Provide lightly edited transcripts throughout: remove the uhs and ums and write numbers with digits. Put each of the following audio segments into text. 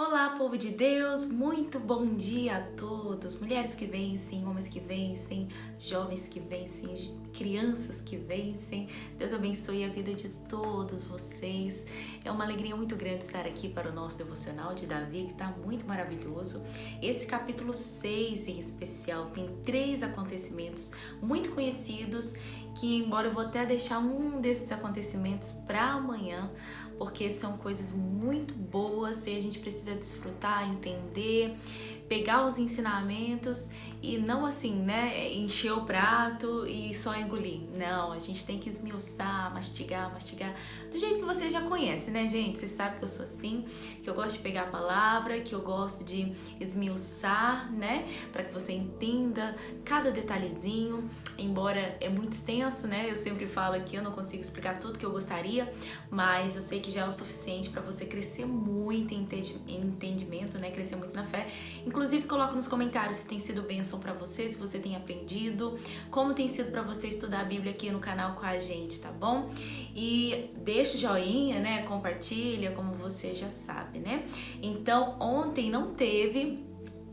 Olá, povo de Deus, muito bom dia a todos, mulheres que vencem, homens que vencem, jovens que vencem, crianças que vencem. Deus abençoe a vida de todos vocês. É uma alegria muito grande estar aqui para o nosso devocional de Davi, que está muito maravilhoso. Esse capítulo 6 em especial tem 3 acontecimentos muito conhecidos, que embora eu vou até deixar um desses acontecimentos para amanhã, porque são coisas muito boas e a gente precisa desfrutar, entender, pegar os ensinamentos e não assim, né, encher o prato e só engolir. Não, a gente tem que esmiuçar, mastigar, do jeito que você já conhece, né, gente? Vocês sabem que eu sou assim, que eu gosto de pegar a palavra, que eu gosto de esmiuçar, né, para que você entenda cada detalhezinho. Embora é muito extenso, né, eu sempre falo aqui, eu não consigo explicar tudo que eu gostaria, mas eu sei que já é o suficiente para você crescer muito em entendimento, né, crescer muito na fé. Inclusive, coloca nos comentários se tem sido bênção para você, se você tem aprendido, como tem sido para você estudar a Bíblia aqui no canal com a gente, tá bom? E deixa o joinha, né? Compartilha, como você já sabe, né? Então, ontem não teve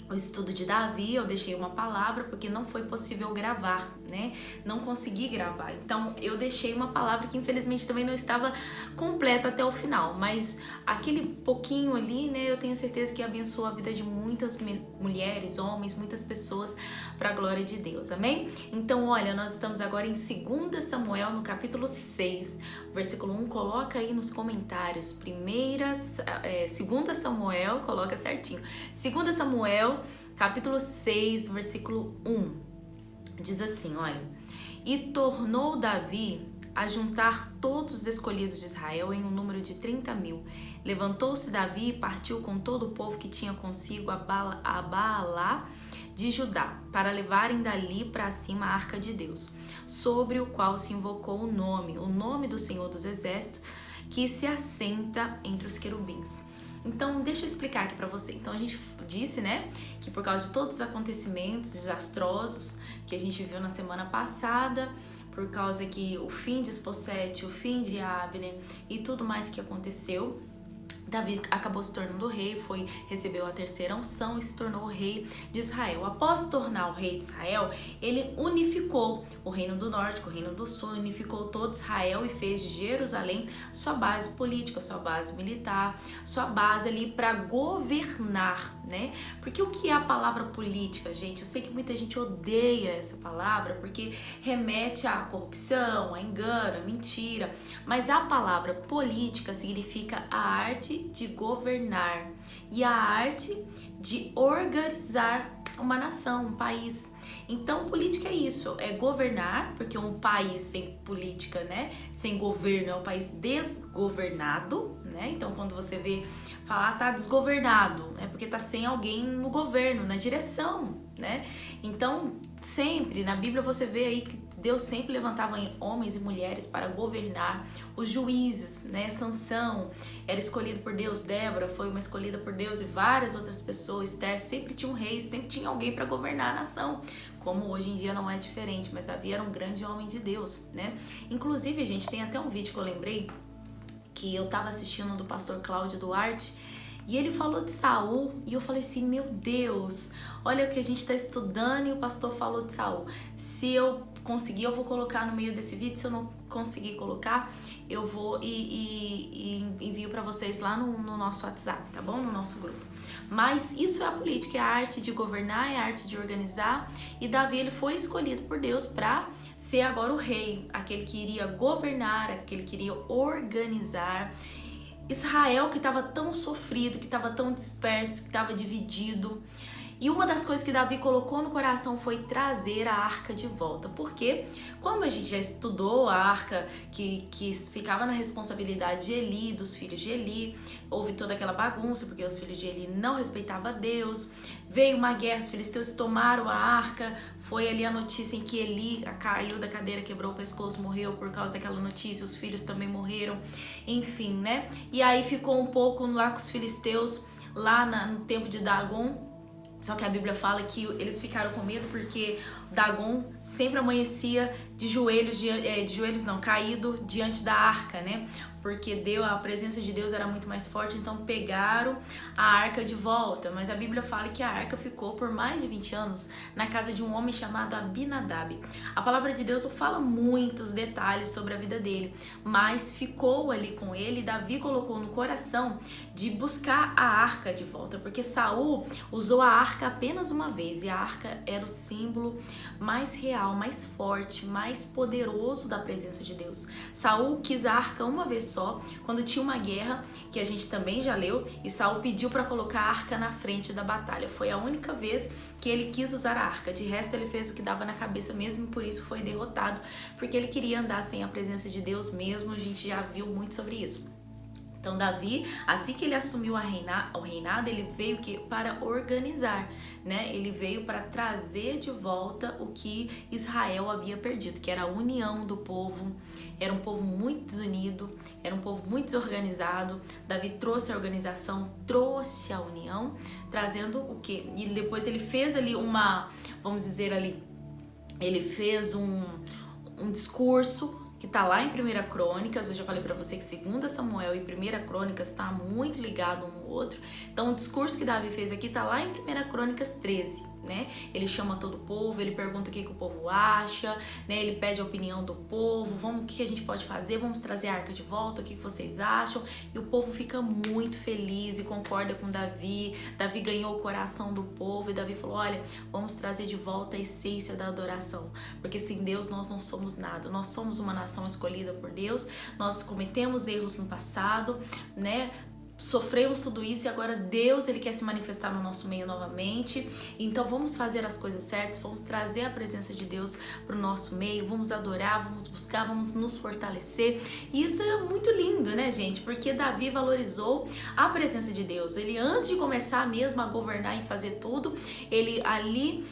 o estudo de Davi, eu deixei uma palavra porque não foi possível gravar, né? Não consegui gravar. Então, eu deixei uma palavra que infelizmente também não estava completa até o final, mas aquele pouquinho ali, né, eu tenho certeza que abençoou a vida de muitas mulheres, homens, muitas pessoas para a glória de Deus. Amém? Então, olha, nós estamos agora em 2 Samuel, no capítulo 6, versículo 1, coloca aí nos comentários. 2 Samuel, coloca certinho. 2 Samuel, capítulo 6, versículo 1. Diz assim, olha: E tornou Davi a juntar todos os escolhidos de Israel em um número de 30.000. Levantou-se Davi e partiu com todo o povo que tinha consigo a Baalá de Judá, para levarem dali para cima a arca de Deus, sobre o qual se invocou o nome do Senhor dos Exércitos, que se assenta entre os querubins. Então, deixa eu explicar aqui pra você. Então, a gente disse, né, que por causa de todos os acontecimentos desastrosos que a gente viu na semana passada, por causa que o fim de Isbossete, o fim de Abner e tudo mais que aconteceu, Davi acabou se tornando rei, recebeu a terceira unção e se tornou o rei de Israel. Após se tornar o rei de Israel, ele unificou o reino do norte com o reino do sul, unificou todo Israel e fez de Jerusalém sua base política, sua base militar, sua base ali para governar, né? Porque o que é a palavra política, gente? Eu sei que muita gente odeia essa palavra porque remete à corrupção, a engano, a mentira, mas a palavra política significa a arte de governar e a arte de organizar uma nação, um país. Então, política é isso, é governar, porque um país sem política, né, sem governo, é um país desgovernado, né? Então, quando você vê falar tá desgovernado, é porque tá sem alguém no governo, na direção, né? Então, sempre na Bíblia você vê aí que Deus sempre levantava homens e mulheres para governar, os juízes, né? Sansão era escolhido por Deus, Débora foi uma escolhida por Deus e várias outras pessoas. Esther sempre tinha um rei, sempre tinha alguém para governar a nação, como hoje em dia não é diferente, mas Davi era um grande homem de Deus, né? Inclusive, gente, tem até um vídeo que eu lembrei que eu tava assistindo do pastor Cláudio Duarte e ele falou de Saul e eu falei assim, meu Deus, olha o que a gente está estudando e o pastor falou de Saul. Se eu conseguir, eu vou colocar no meio desse vídeo. Se eu não conseguir colocar, eu vou e envio para vocês lá no nosso WhatsApp, tá bom? No nosso grupo. Mas isso é a política, é a arte de governar, é a arte de organizar. E Davi, ele foi escolhido por Deus para ser agora o rei, aquele que iria governar, aquele que iria organizar. Israel, que estava tão sofrido, que estava tão disperso, que estava dividido. E uma das coisas que Davi colocou no coração foi trazer a arca de volta. Porque, como a gente já estudou a arca que ficava na responsabilidade de Eli, dos filhos de Eli, houve toda aquela bagunça, porque os filhos de Eli não respeitavam a Deus. Veio uma guerra, os filisteus tomaram a arca, foi ali a notícia em que Eli caiu da cadeira, quebrou o pescoço, morreu por causa daquela notícia, os filhos também morreram, enfim, né? E aí ficou um pouco lá com os filisteus, lá no tempo de Dagon. Só que a Bíblia fala que eles ficaram com medo porque Dagon sempre amanhecia de joelhos, caído diante da arca, né? porque a presença de Deus era muito mais forte, então pegaram a arca de volta. Mas a Bíblia fala que a arca ficou por mais de 20 anos na casa de um homem chamado Abinadab. A palavra de Deus não fala muitos detalhes sobre a vida dele, mas ficou ali com ele. Davi colocou no coração de buscar a arca de volta, porque Saul usou a arca apenas uma vez, e a arca era o símbolo mais real, mais forte, mais poderoso da presença de Deus. Saul quis a arca uma vez só, quando tinha uma guerra, que a gente também já leu, e Saul pediu para colocar a arca na frente da batalha. Foi a única vez que ele quis usar a arca. De resto, ele fez o que dava na cabeça mesmo, e por isso foi derrotado, porque ele queria andar sem a presença de Deus mesmo. A gente já viu muito sobre isso. Então Davi, assim que ele assumiu o reinado, ele veio para organizar, né? Ele veio para trazer de volta o que Israel havia perdido, que era a união do povo. Era um povo muito desunido, era um povo muito desorganizado. Davi trouxe a organização, trouxe a união, trazendo o quê? E depois ele fez ali ele fez um discurso que tá lá em 1 Crônicas. Eu já falei pra você que 2 Samuel e 1 Crônicas tá muito ligado um no outro. Então o discurso que Davi fez aqui tá lá em 1 Crônicas 13, né? Ele chama todo o povo, ele pergunta o que o povo acha, né? Ele pede a opinião do povo, o que a gente pode fazer, vamos trazer a arca de volta, o que vocês acham? E o povo fica muito feliz e concorda com Davi. Davi ganhou o coração do povo, e Davi falou: olha, vamos trazer de volta a essência da adoração, porque sem Deus nós não somos nada. Nós somos uma nação escolhida por Deus, nós cometemos erros no passado, né? Sofremos tudo isso, e agora Deus, ele quer se manifestar no nosso meio novamente. Então vamos fazer as coisas certas, vamos trazer a presença de Deus para o nosso meio, vamos adorar, vamos buscar, vamos nos fortalecer. E isso é muito lindo, né, gente? Porque Davi valorizou a presença de Deus. Ele, antes de começar mesmo a governar e fazer tudo, ele ali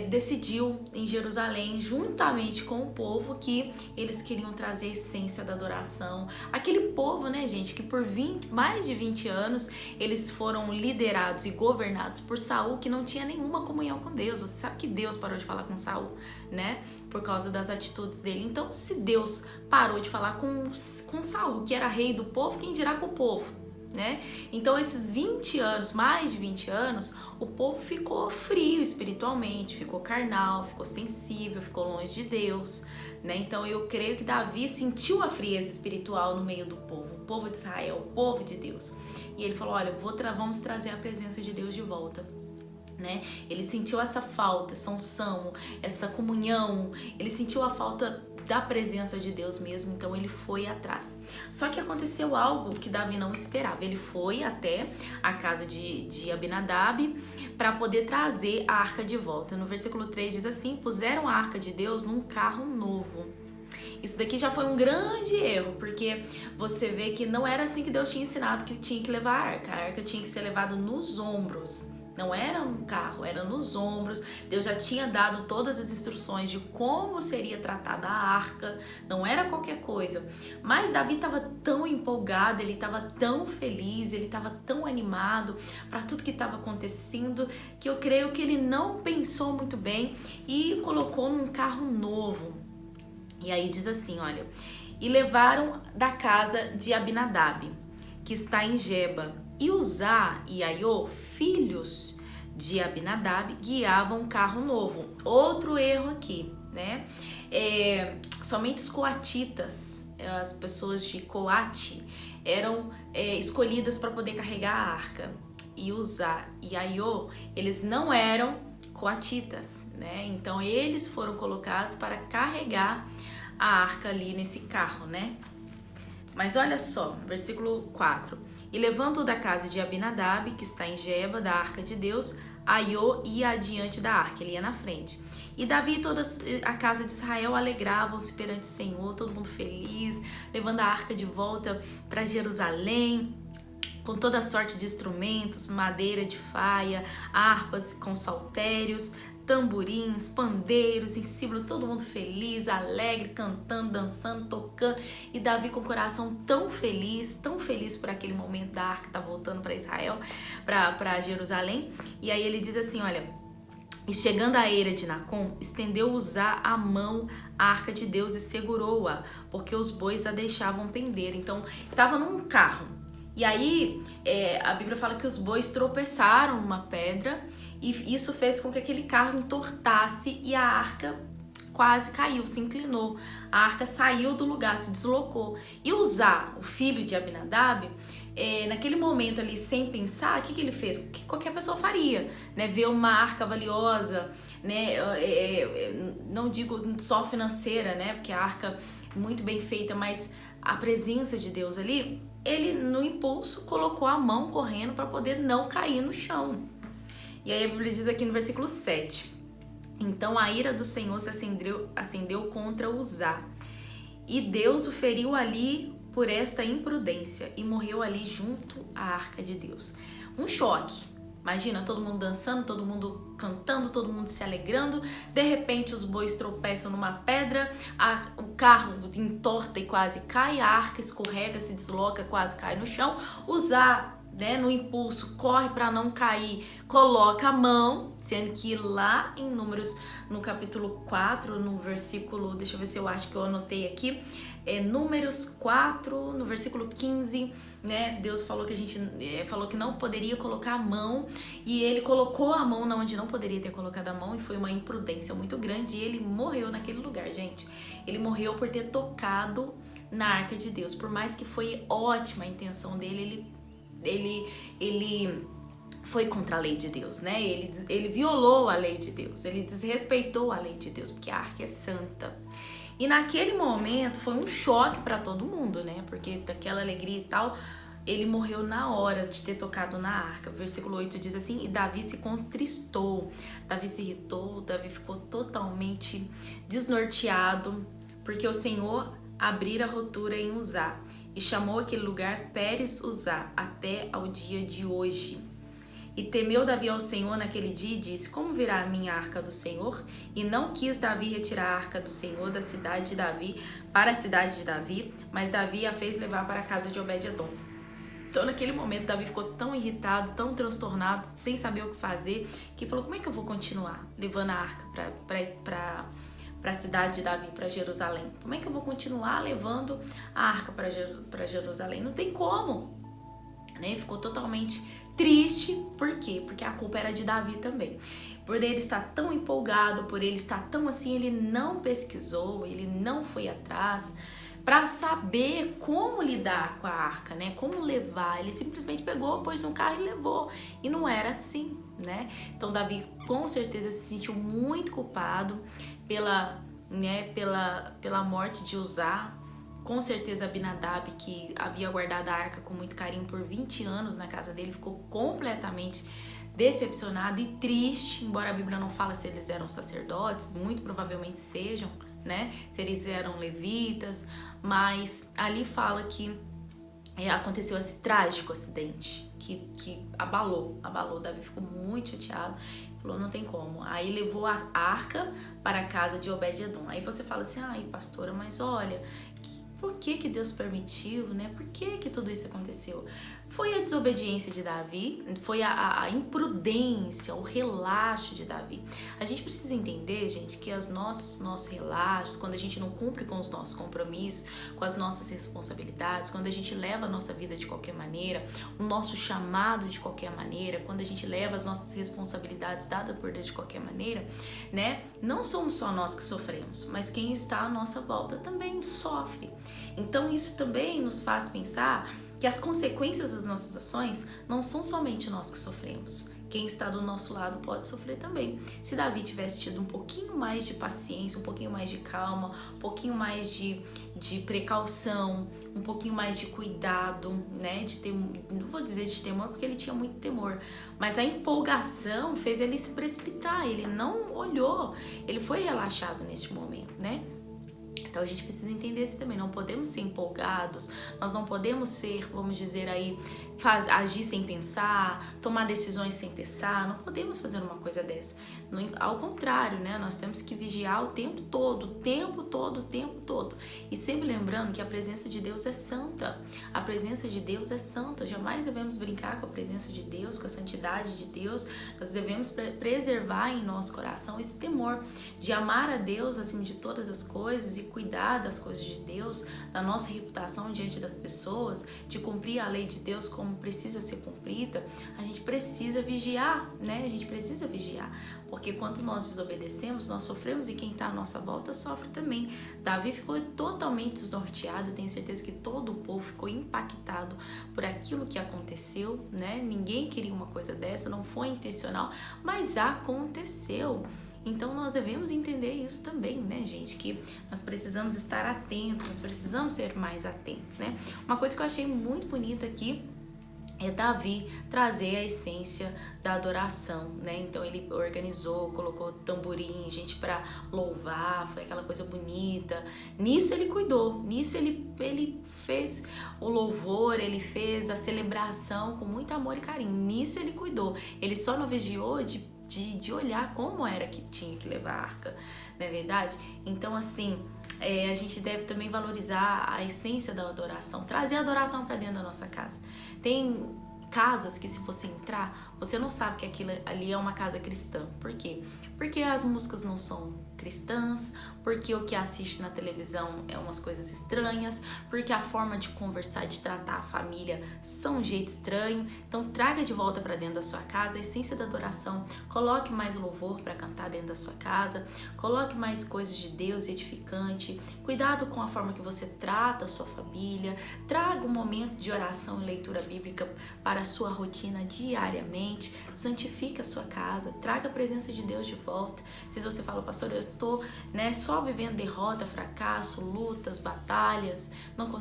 decidiu em Jerusalém, juntamente com o povo, que eles queriam trazer a essência da adoração. Aquele povo, né, gente, que por mais de 20 anos eles foram liderados e governados por Saul, que não tinha nenhuma comunhão com Deus. Você sabe que Deus parou de falar com Saul, né, por causa das atitudes dele. Então, se Deus parou de falar com Saul, que era rei do povo, quem dirá com o povo, né? Então esses 20 anos, mais de 20 anos, o povo ficou frio espiritualmente, ficou carnal, ficou sensível, ficou longe de Deus, né? Então eu creio que Davi sentiu a frieza espiritual no meio do povo, o povo de Israel, o povo de Deus. E ele falou: olha, vamos trazer a presença de Deus de volta, né? Ele sentiu essa falta, essa unção, essa comunhão, ele sentiu a falta da presença de Deus mesmo, então ele foi atrás. Só que aconteceu algo que Davi não esperava. Ele foi até a casa de Abinadab para poder trazer a arca de volta. No versículo 3 diz assim: puseram a arca de Deus num carro novo. Isso daqui já foi um grande erro, porque você vê que não era assim que Deus tinha ensinado que tinha que levar a arca. A arca tinha que ser levada nos ombros. Não era um carro, era nos ombros. Deus já tinha dado todas as instruções de como seria tratada a arca, não era qualquer coisa. Mas Davi estava tão empolgado, ele estava tão feliz, ele estava tão animado para tudo que estava acontecendo, que eu creio que ele não pensou muito bem e colocou num carro novo. E aí diz assim, olha: e levaram da casa de Abinadab, que está em Geba, e Uzá e Aiô, filhos de Abinadab, guiavam um carro novo. Outro erro aqui, né? Somente os coatitas, as pessoas de Coate, eram escolhidas para poder carregar a arca. E Uzá e Aiô, eles não eram coatitas, né? Então eles foram colocados para carregar a arca ali nesse carro, né? Mas olha só, versículo 4. E levando-o da casa de Abinadab, que está em Geba, da arca de Deus, Aiô ia adiante da arca, ele ia na frente. E Davi e toda a casa de Israel alegravam-se perante o Senhor, todo mundo feliz, levando a arca de volta para Jerusalém, com toda sorte de instrumentos, madeira de faia, harpas com saltérios, tamborins, pandeiros, em símbolos, todo mundo feliz, alegre, cantando, dançando, tocando. E Davi com o coração tão feliz por aquele momento da arca tá voltando para Israel, para Jerusalém. E aí ele diz assim, olha: E chegando à eira de Nacon, estendeu Uzá a mão à arca de Deus e segurou-a, porque os bois a deixavam pender. Então, estava num carro. E aí, a Bíblia fala que os bois tropeçaram numa pedra e isso fez com que aquele carro entortasse e a arca quase caiu, se inclinou. A arca saiu do lugar, se deslocou. E Uzá, o filho de Abinadab, naquele momento ali, sem pensar, o que ele fez? O que qualquer pessoa faria, né? Ver uma arca valiosa, né? Não digo só financeira, né? Porque a arca muito bem feita, mas a presença de Deus ali, ele no impulso colocou a mão correndo para poder não cair no chão. E aí a Bíblia diz aqui no versículo 7: então a ira do Senhor se acendeu contra Uzá, e Deus o feriu ali por esta imprudência, e morreu ali junto à arca de Deus. Um choque. Imagina, todo mundo dançando, todo mundo cantando, todo mundo se alegrando. De repente os bois tropeçam numa pedra, o carro entorta e quase cai, a arca escorrega, se desloca, quase cai no chão. Uzá, né, no impulso, corre para não cair, coloca a mão, sendo que lá em Números, no capítulo 4, no versículo, deixa eu ver se eu acho que eu anotei aqui, Números 4, no versículo 15, né, Deus falou que falou que não poderia colocar a mão, e ele colocou a mão onde não poderia ter colocado a mão, e foi uma imprudência muito grande, e ele morreu naquele lugar, gente. Ele morreu por ter tocado na arca de Deus. Por mais que foi ótima a intenção dele, ele foi contra a lei de Deus, né? Ele violou a lei de Deus, ele desrespeitou a lei de Deus, porque a arca é santa. E naquele momento foi um choque para todo mundo, né? Porque daquela alegria e tal, ele morreu na hora de ter tocado na arca. Versículo 8 diz assim: e Davi se contristou, Davi se irritou, Davi ficou totalmente desnorteado, porque o Senhor abrira a rotura em Uzá, e chamou aquele lugar Pérez Uzá até ao dia de hoje. E temeu Davi ao Senhor naquele dia e disse: como virá a minha arca do Senhor? E não quis Davi retirar a arca do Senhor da cidade de Davi para a cidade de Davi, mas Davi a fez levar para a casa de Obed-edom. Então naquele momento Davi ficou tão irritado, tão transtornado, sem saber o que fazer, que falou: como é que eu vou continuar levando a arca para a cidade de Davi, para Jerusalém? Como é que eu vou continuar levando a arca para Jerusalém? Não tem como, né? Ficou totalmente triste. Por quê? Porque a culpa era de Davi também. Por ele estar tão empolgado, por ele estar tão assim, ele não pesquisou, ele não foi atrás para saber como lidar com a arca, né? Como levar. Ele simplesmente pegou, pôs no carro e levou. E não era assim, né? Então Davi com certeza se sentiu muito culpado pela morte de Uzá. Com certeza Abinadab, que havia guardado a arca com muito carinho por 20 anos na casa dele, ficou completamente decepcionado e triste, embora a Bíblia não fala se eles eram sacerdotes, muito provavelmente sejam, né? Se eles eram levitas, mas ali fala que aconteceu esse trágico acidente que abalou. Davi ficou muito chateado, falou: não tem como. Aí levou a arca para a casa de Obed-edom. Aí você fala assim: ai, pastora, mas olha, por que Deus permitiu, né? Por que tudo isso aconteceu? Foi a desobediência de Davi, foi a imprudência, o relaxo de Davi. A gente precisa entender, gente, que os nossos relaxos, quando a gente não cumpre com os nossos compromissos, com as nossas responsabilidades, quando a gente leva a nossa vida de qualquer maneira, o nosso chamado de qualquer maneira, quando a gente leva as nossas responsabilidades dadas por Deus de qualquer maneira, né? Não somos só nós que sofremos, mas quem está à nossa volta também sofre. Então isso também nos faz pensar que as consequências das nossas ações não são somente nós que sofremos. Quem está do nosso lado pode sofrer também. Se Davi tivesse tido um pouquinho mais de paciência, um pouquinho mais de calma, um pouquinho mais de precaução, um pouquinho mais de cuidado, né? Não vou dizer de temor, porque ele tinha muito temor, mas a empolgação fez ele se precipitar, ele não olhou, ele foi relaxado neste momento, né? Então a gente precisa entender isso também, não podemos ser empolgados, nós não podemos ser, vamos dizer aí, agir sem pensar, tomar decisões sem pensar. Não podemos fazer uma coisa dessa. Ao contrário, né? Nós temos que vigiar o tempo todo, o tempo todo, o tempo todo. E sempre lembrando que a presença de Deus é santa. A presença de Deus é santa. Jamais devemos brincar com a presença de Deus, com a santidade de Deus. Nós devemos preservar em nosso coração esse temor de amar a Deus acima de todas as coisas e cuidar das coisas de Deus, da nossa reputação diante das pessoas, de cumprir a lei de Deus como precisa ser cumprida. A gente precisa vigiar, né? A gente precisa vigiar. Porque quando nós desobedecemos, nós sofremos e quem está à nossa volta sofre também. Davi ficou totalmente desnorteado, eu tenho certeza que todo o povo ficou impactado por aquilo que aconteceu, né? Ninguém queria uma coisa dessa, não foi intencional, mas aconteceu. Então nós devemos entender isso também, né, gente? Que nós precisamos estar atentos, nós precisamos ser mais atentos, né? Uma coisa que eu achei muito bonita aqui é Davi trazer a essência da adoração, né? Então ele organizou, colocou tamborim, gente para louvar, foi aquela coisa bonita. Nisso ele cuidou, nisso ele fez o louvor, ele fez a celebração com muito amor e carinho. Nisso ele cuidou. Ele só não vigiou de olhar como era que tinha que levar a arca, não é verdade? Então assim, a gente deve também valorizar a essência da adoração, trazer a adoração para dentro da nossa casa. Tem casas que se você entrar, você não sabe que aquilo ali é uma casa cristã. Por quê? Porque as músicas não são cristãs, porque o que assiste na televisão é umas coisas estranhas, porque a forma de conversar, de tratar a família são um jeito estranho. Então traga de volta para dentro da sua casa a essência da adoração, coloque mais louvor para cantar dentro da sua casa, coloque mais coisas de Deus edificante, cuidado com a forma que você trata a sua família, traga um momento de oração e leitura bíblica para a sua rotina diariamente, santifique a sua casa, traga a presença de Deus de volta. Se você fala, pastor, eu estou, né, só vivendo derrota, fracasso, lutas, batalhas,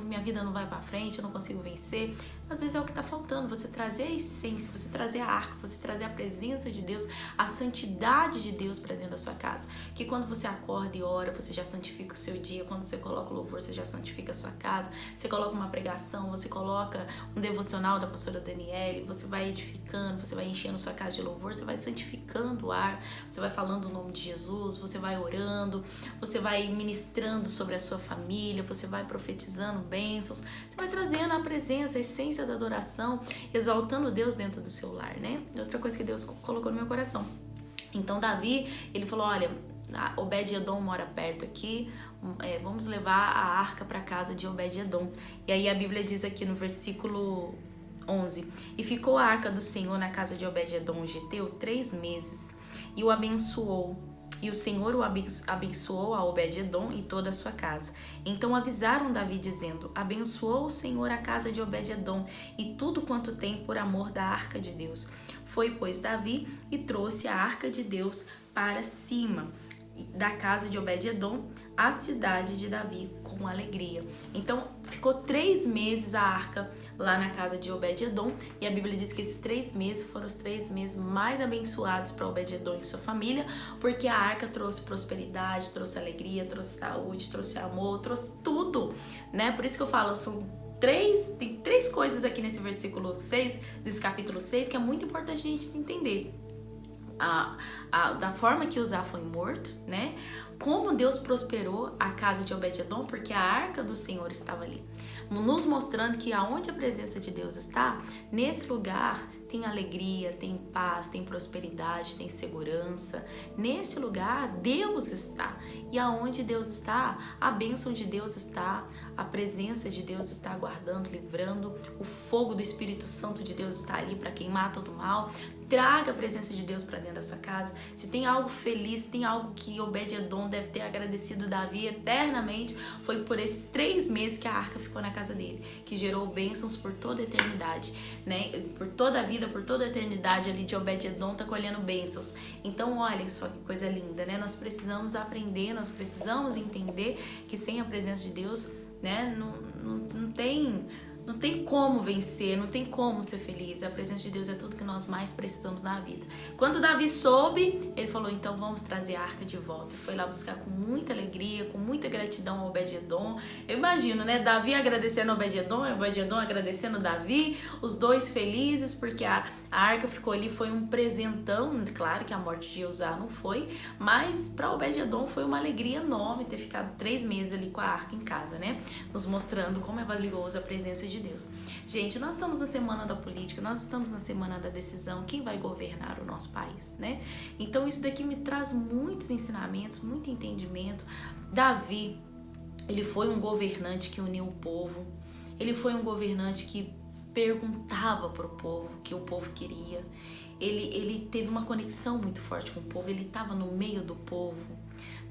minha vida não vai para frente, eu não consigo vencer. Às vezes é o que está faltando, você trazer a essência, você trazer a arca, você trazer a presença de Deus, a santidade de Deus para dentro da sua casa. Que quando você acorda e ora, você já santifica o seu dia. Quando você coloca o louvor, você já santifica a sua casa. Você coloca uma pregação, você coloca um devocional da pastora Daniele, você vai edificando, você vai enchendo a sua casa de louvor, você vai santificando o ar, você vai falando o nome de Jesus, você vai orando, você vai ministrando sobre a sua família, você vai profetizando bênçãos, você vai trazendo a presença, a essência da adoração, exaltando Deus dentro do seu lar, né? Outra coisa que Deus colocou no meu coração. Então Davi, ele falou, olha, Obed-Edom mora perto aqui, vamos levar a arca para casa de Obed-Edom. E aí a Bíblia diz aqui no versículo 11, e ficou a arca do Senhor na casa de Obed-Edom, geteu, 3 meses, e o abençoou. E o Senhor o abençoou a Obed-Edom e toda a sua casa. Então avisaram Davi dizendo, abençoou o Senhor a casa de Obed-Edom e tudo quanto tem por amor da arca de Deus. Foi, pois, Davi e trouxe a arca de Deus para cima da casa de Obed-Edom, a cidade de Davi, com alegria. Então ficou 3 meses a arca lá na casa de Obed-Edom, e a Bíblia diz que esses 3 meses foram os 3 meses mais abençoados para Obed-Edom e sua família, porque a arca trouxe prosperidade, trouxe alegria, trouxe saúde, trouxe amor, trouxe tudo, né? Por isso que eu falo, tem 3 coisas aqui nesse versículo 6, desse capítulo 6, que é muito importante a gente entender. Da forma que Uzá foi morto, né? Como Deus prosperou a casa de Obed-Edom, porque a arca do Senhor estava ali, nos mostrando que aonde a presença de Deus está, nesse lugar tem alegria, tem paz, tem prosperidade, tem segurança. Nesse lugar Deus está, e aonde Deus está, a bênção de Deus está, a presença de Deus está guardando, livrando, o fogo do Espírito Santo de Deus está ali para queimar todo o mal. Traga a presença de Deus para dentro da sua casa. Se tem algo feliz, tem algo que Obed-Edom deve ter agradecido Davi eternamente, foi por esses 3 meses que a arca ficou na casa dele, que gerou bênçãos por toda a eternidade, né? Por toda a vida, por toda a eternidade ali de Obed-Edom tá colhendo bênçãos. Então olha só que coisa linda, né? Nós precisamos aprender, nós precisamos entender que sem a presença de Deus, né, não Não tem como vencer, não tem como ser feliz. A presença de Deus é tudo que nós mais precisamos na vida. Quando Davi soube, ele falou, então vamos trazer a arca de volta. Foi lá buscar com muita alegria, com muita gratidão ao Obed-edom. Eu imagino, né? Davi agradecendo ao Obed-edom, Obed-edom agradecendo Davi, os dois felizes, porque a arca ficou ali, foi um presentão. Claro que a morte de Uzá não foi, mas para Obed-edom foi uma alegria enorme ter ficado 3 meses ali com a arca em casa, né? Nos mostrando como é valiosa a presença de Deus. Gente, nós estamos na semana da política, nós estamos na semana da decisão, quem vai governar o nosso país, né? Então isso daqui me traz muitos ensinamentos, muito entendimento. Davi, ele foi um governante que uniu o povo, ele foi um governante que perguntava para o povo o que o povo queria, ele teve uma conexão muito forte com o povo, ele estava no meio do povo.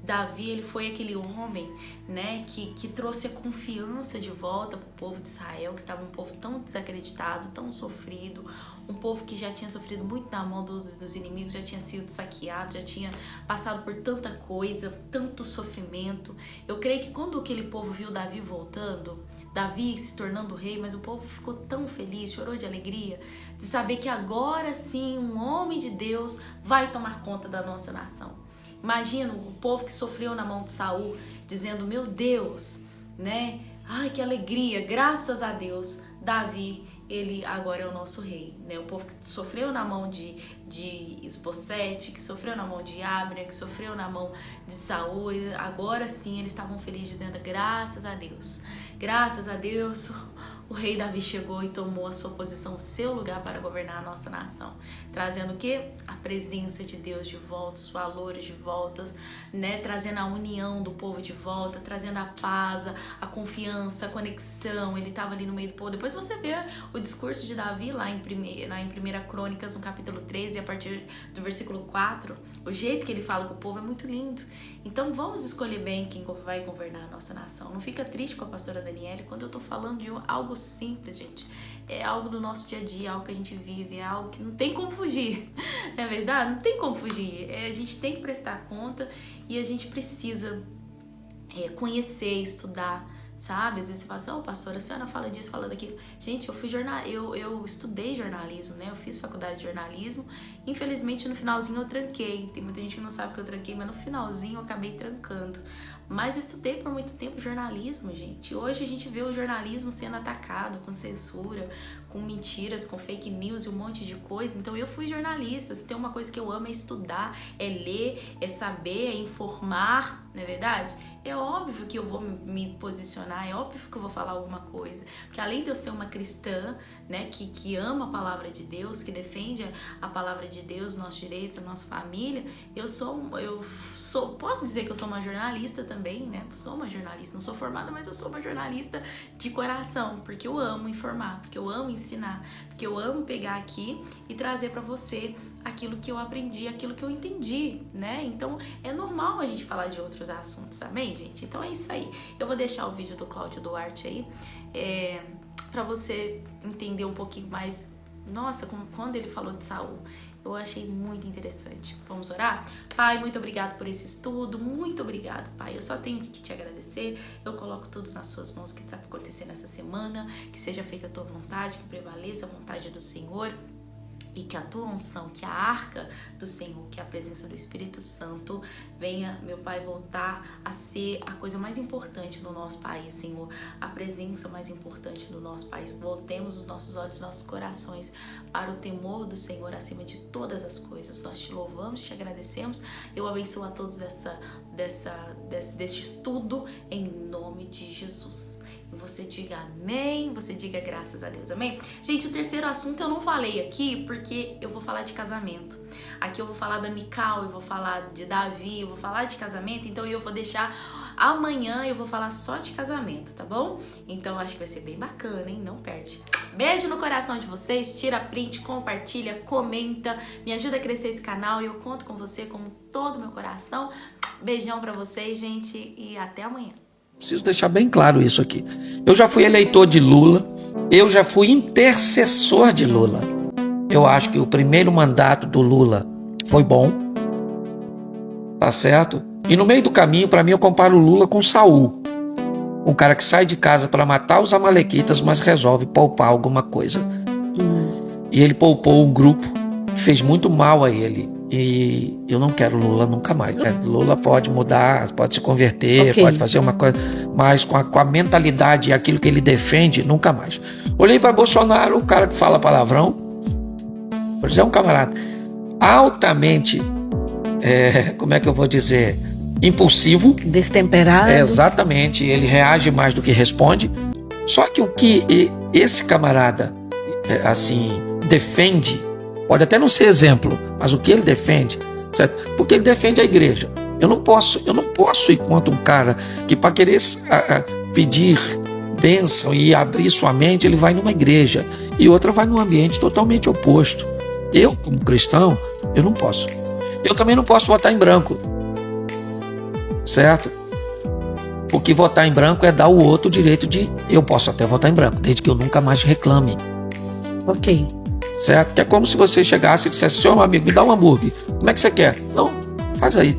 Davi, ele foi aquele homem, né, que trouxe a confiança de volta para o povo de Israel, que estava um povo tão desacreditado, tão sofrido, um povo que já tinha sofrido muito na mão dos inimigos, já tinha sido saqueado, já tinha passado por tanta coisa, tanto sofrimento. Eu creio que quando aquele povo viu Davi voltando, Davi se tornando rei, mas o povo ficou tão feliz, chorou de alegria, de saber que agora sim um homem de Deus vai tomar conta da nossa nação. Imagina o povo que sofreu na mão de Saul, dizendo, meu Deus, né? Ai, que alegria, graças a Deus, Davi, ele agora é o nosso rei, né? O povo que sofreu na mão de Isbosete, que sofreu na mão de Abner, que sofreu na mão de Saul, agora sim eles estavam felizes, dizendo, graças a Deus, o rei Davi chegou e tomou a sua posição, o seu lugar para governar a nossa nação, trazendo o quê? A presença de Deus de volta, os valores de volta, né? Trazendo a união do povo de volta, trazendo a paz, a confiança, a conexão. Ele estava ali no meio do povo. Depois você vê o discurso de Davi lá em 1 Crônicas, no capítulo 13, a partir do versículo 4, o jeito que ele fala com o povo é muito lindo. Então vamos escolher bem quem vai governar a nossa nação. Não fica triste com a pastora Daniele quando eu tô falando de algo simples, gente. É algo do nosso dia a dia, algo que a gente vive, é algo que não tem como fugir. Não é verdade? Não tem como fugir. A gente tem que prestar conta e a gente precisa conhecer, estudar, sabe? Às vezes você fala assim, pastora, a senhora fala disso, fala daquilo. Gente, eu estudei jornalismo, né? Eu fiz faculdade de jornalismo. Infelizmente, no finalzinho eu tranquei. Tem muita gente que não sabe que eu tranquei, mas no finalzinho eu acabei trancando. Mas eu estudei por muito tempo jornalismo, gente. Hoje a gente vê o jornalismo sendo atacado com censura, com mentiras, com fake news e um monte de coisa. Então eu fui jornalista. Se tem uma coisa que eu amo é estudar, é ler, é saber, é informar, não é verdade? É óbvio que eu vou me posicionar, é óbvio que eu vou falar alguma coisa. Porque além de eu ser uma cristã, né, que ama a palavra de Deus, que defende a palavra de Deus, nossos direitos, a nossa família, posso dizer que eu sou uma jornalista também, né? Sou uma jornalista, não sou formada, mas eu sou uma jornalista de coração, porque eu amo informar, porque eu amo ensinar, porque eu amo pegar aqui e trazer para você aquilo que eu aprendi, aquilo que eu entendi, né? Então é normal a gente falar de outros assuntos, amém, gente? Então é isso aí. Eu vou deixar o vídeo do Cláudio Duarte aí, para você entender um pouquinho mais. Nossa, quando ele falou de Saul, eu achei muito interessante. Vamos orar? Pai, muito obrigado por esse estudo, muito obrigado, Pai. Eu só tenho que te agradecer. Eu coloco tudo nas suas mãos que está acontecendo essa semana, que seja feita a tua vontade, que prevaleça a vontade do Senhor. E que a tua unção, que a arca do Senhor, que a presença do Espírito Santo venha, meu Pai, voltar a ser a coisa mais importante no nosso país, Senhor. A presença mais importante do nosso país. Voltemos os nossos olhos, nossos corações para o temor do Senhor acima de todas as coisas. Nós te louvamos, te agradecemos. Eu abençoo a todos deste estudo em nome de Jesus. E você diga amém, você diga graças a Deus, amém? Gente, o terceiro assunto eu não falei aqui porque eu vou falar de casamento. Aqui eu vou falar da Mical, eu vou falar de Davi, eu vou falar de casamento, então eu vou deixar amanhã, eu vou falar só de casamento, tá bom? Então acho que vai ser bem bacana, hein? Não perde. Beijo no coração de vocês, tira print, compartilha, comenta, me ajuda a crescer esse canal e eu conto com você com todo o meu coração. Beijão pra vocês, gente, e até amanhã. Preciso deixar bem claro isso aqui. Eu já fui eleitor de Lula, eu já fui intercessor de Lula. Eu acho que o primeiro mandato do Lula foi bom, tá certo? E no meio do caminho, para mim, eu comparo o Lula com Saul. Um cara que sai de casa para matar os amalequitas, mas resolve poupar alguma coisa. E ele poupou um grupo que fez muito mal a ele. E eu não quero Lula nunca mais. Lula pode mudar, pode se converter, pode fazer uma coisa, mas com a mentalidade e aquilo que ele defende, nunca mais. Olhei para Bolsonaro, o cara que fala palavrão, por exemplo, é um camarada altamente, como é que eu vou dizer, impulsivo. Destemperado. Exatamente, ele reage mais do que responde. Só que o que esse camarada, assim, defende, pode até não ser exemplo, mas o que ele defende, certo? Porque ele defende a igreja. Eu não posso ir contra um cara que, para querer pedir bênção e abrir sua mente, ele vai numa igreja e outra vai num ambiente totalmente oposto. Eu, como cristão, eu não posso. Eu também não posso votar em branco, certo? Porque votar em branco é dar ao outro o direito de... Eu posso até votar em branco, desde que eu nunca mais reclame. Ok. Certo? Que é como se você chegasse e dissesse: seu amigo, me dá um hambúrguer. Como é que você quer? Não, faz aí.